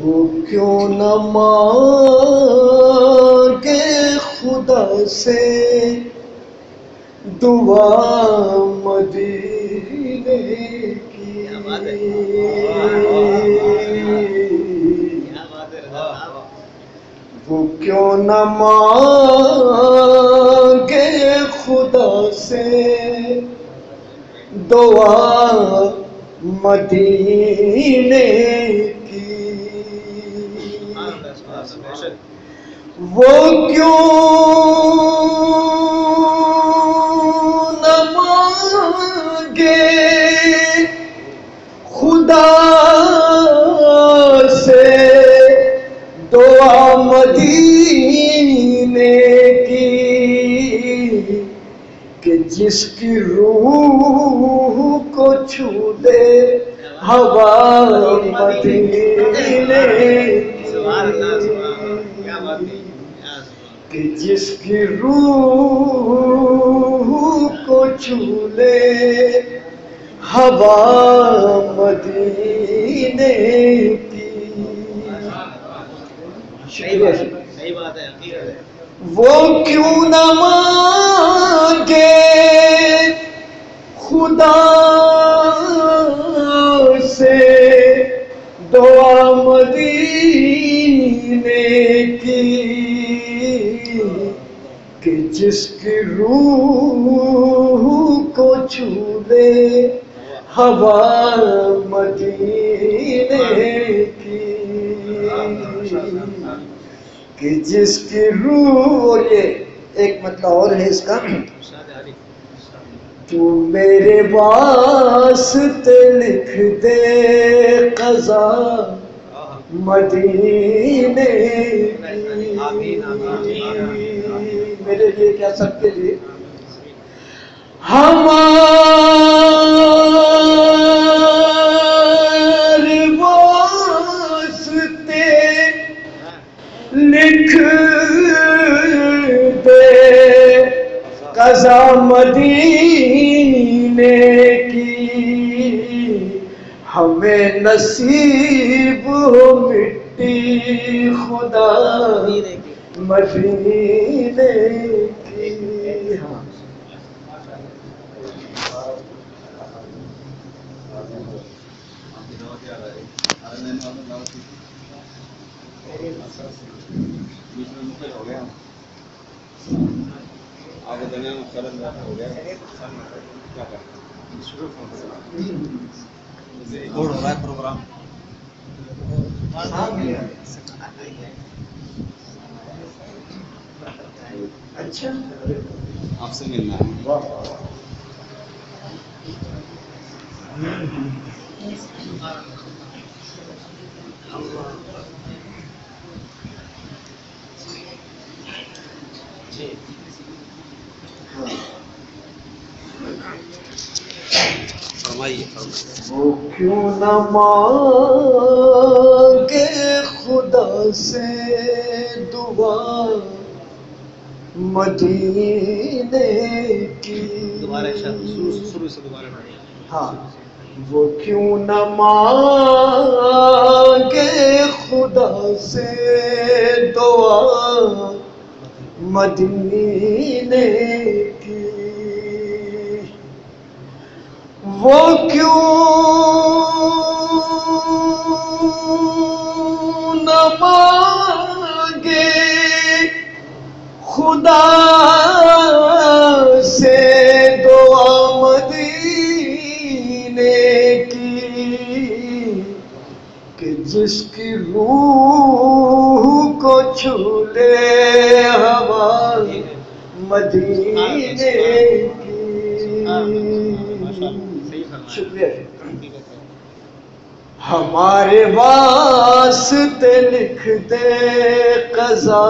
وہ کیوں نہ مانگے خدا سے دعا مدینے کی، وہ کیوں نہ مانگے خدا سے دعا مدینے کی، وہ کیوں نہ مانگے خدا سے دعا مدینے کی، کہ جس کی روح کو چھو دے ہوا مدینے کی، کہ جس کی روح کو چھو لے ہوا مدینے کی۔ صحیح بات ہے، وہ کیوں نہ مانگے خدا سے دعا مدینے کی، کہ جس کی روح کو چھو لے ہوا مدینے کی، کہ جس کی روح۔ اور یہ ایک مطلب اور ہے اس کا، تو میرے واسطے لکھ دے قضا مدینے کی، میرے لیے کیا سب کے لیے، ہمارے واسطے لکھ دے قضا مدینے کی، ہمیں نصیب ہو مٹی خدا مدینے کی۔ ہاں ہو رہا ہے پروگرام، اچھا آپ سے ملنا ہے۔ وہ کیوں نہ مانگے خدا سے دعا مدینے کی، ہاں وہ کیوں نہ مانگے خدا سے دعا مدینے کی، وہ کیوں نہ مانگے خدا سے دعا مدینے کی، کہ جس کی روح کو چھو لے ہوا مدینے کی۔ شکریہ۔ ہمارے واسطے لکھ دے قضا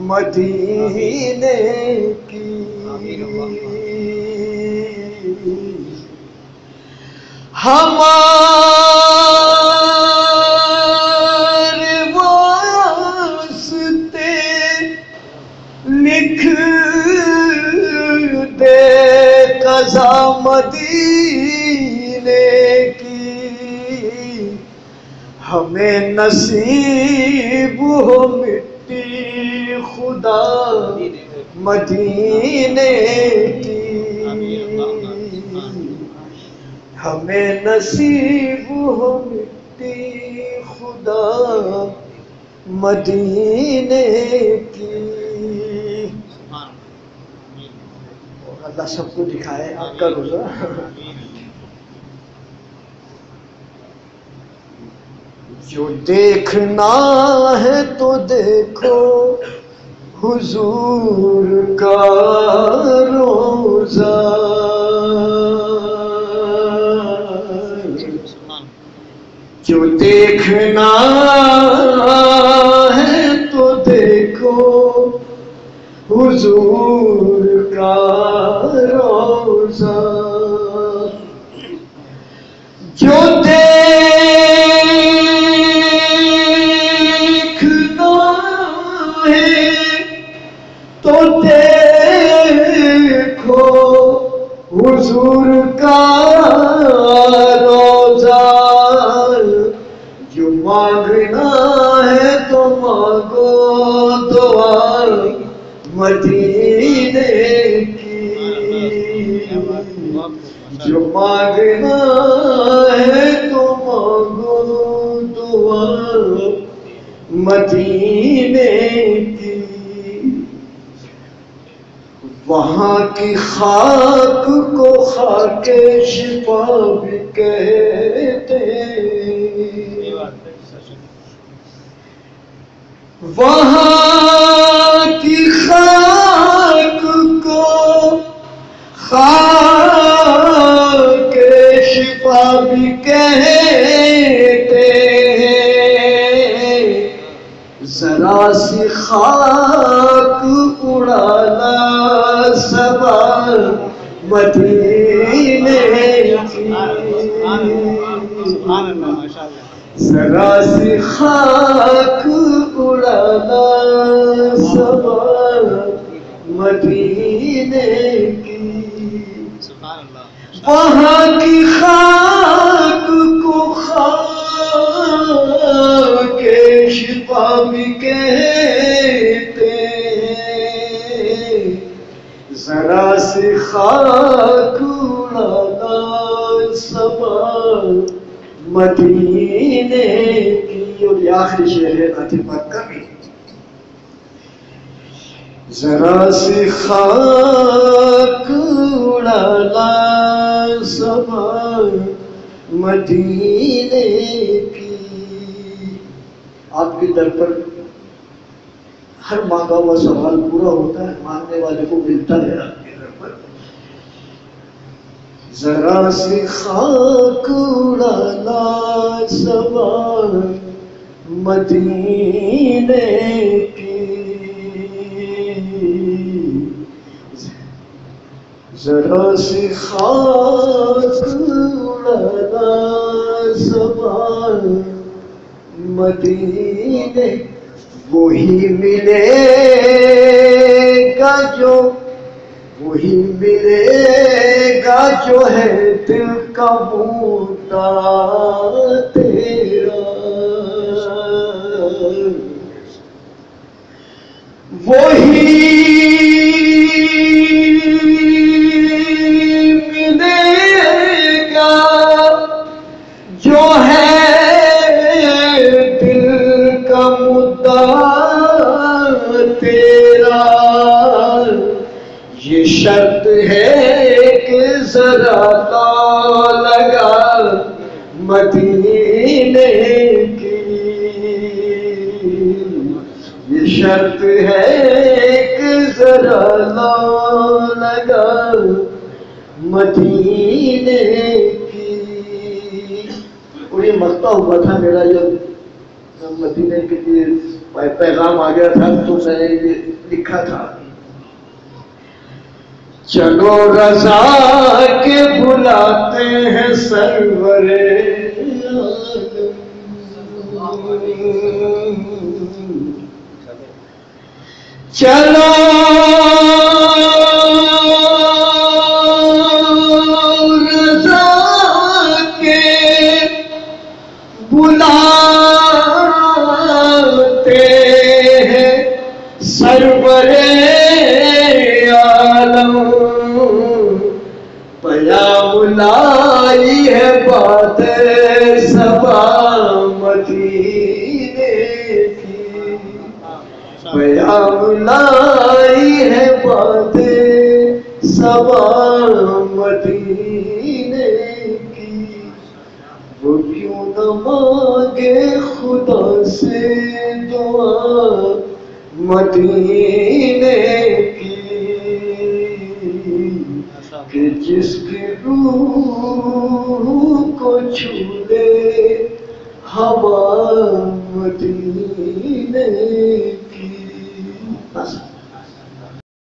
مدینے کی، ہمارے واسطے لکھ دے قضا مدینے کی، ہمیں نصیب ہو مٹی خدا مدینے کی، ہمیں نصیب ہو مٹی خدا مدینے کی۔ اللہ سب کو دکھائے، آپ کا روزہ۔ جو دیکھنا ہے تو دیکھو حضور کا روزہ، جو دیکھنا ہے تو دیکھو حضور کا روزہ، جو دیکھنا ہے تو دیکھو حضور کا روزہ، جو مانگنا ہے تو مانگو دعا مدینے کی، جو مانگنا ہے تو مانگو دعا مدینے کی۔ وہاں کی خاک کو خاک شفا بھی کہتے ہیں، وہاں کی خاک کو خاک شفا بھی کہتے ہیں، ذرا سی خاک اڑانا صبا مدینے کی، ذرا سی خاک اڑانا صبا مدینے کی۔ وہاں کی خاک کو خاک شفا بھی کہتے ہیں، ذرا سی خاک اڑانا صبا مدینے کی۔ اور یہ آخری شعر ہے نعت پاک کا بھی، ذرا سی خاک اڑانا صبا مدینے کی۔ آپ کے در پر ہر مانگا ہوا سوال پورا ہوتا ہے، مانگنے والے کو ملتا ہے آپ کے در پر۔ ذرا سی خاک اڑانا صبا مدینے کی، ذرا سی خاک اڑانا صبا مدینے، وہی ملے گا جو، وہی ملے گا جو ہے دل کا بوتا تیرا، وہی ملے گا جو ہے دل کا مدعا تیرا، یہ شرط ہے کہ ذرا تو لگا مدینے کی، یہ شرط ہے کہ ذرا تو لگا مدینے کی۔ اور یہ مقطع ہوا تھا میرا جب مدینے کے لیے پیغام آ گیا تھا تو میں نے یہ لکھا تھا، چلو رضا کے بلاتے ہیں سرور چلو رضا کے بلاتے لائی ہے بات صبا مدینے کی، پیام لائی ہے بات صبا مدینے کی، وہ کیوں نہ مانگے خدا سے دعا مدینے کی، کہ جس کی روح کو چھو لے ہوا مدینے کی۔